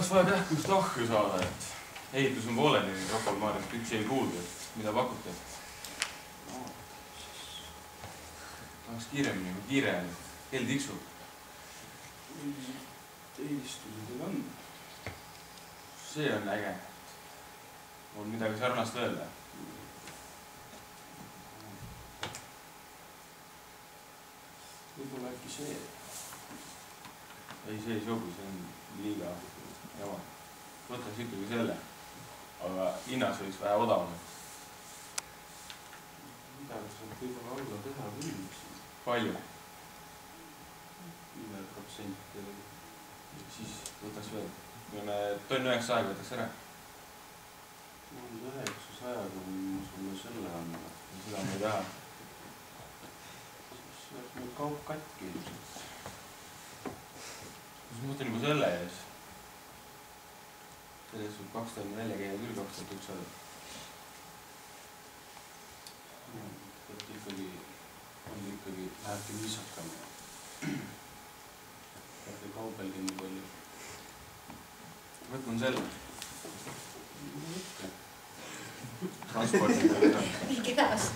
oleks vaja kähkust ahju saada, et ehitus on pooleli, Rapol Maarjast üks jäi puudu, et mida pakute? Tahaks kiiremini, kui kiire on, kell tiksub. Teenistused ei kanna. See on äge. On midagi sarnast öelda? Võib-olla äkki see. Ei, see ei sobi, see on liiga jama. Võtaks ikkagi selle, aga hinnas võiks vähe odavam. Midagi saab võib-olla alla teha küll. Palju? 10%. Siis võtaks veel. Kui me tonn 9 aega võtaks ära. 900, kui ma sulle selle anna. Seda me ei taha. Siis oleks meil kaup katki ilmselt. Kus ma mõtlen juba selle ees? Selles võib 2004 käia küll 2001 saada. Ikkagi lähebki viisakam. Lähebki kaubelgi nii palju. Võtman selle. Võtke. Transpordi. Käest.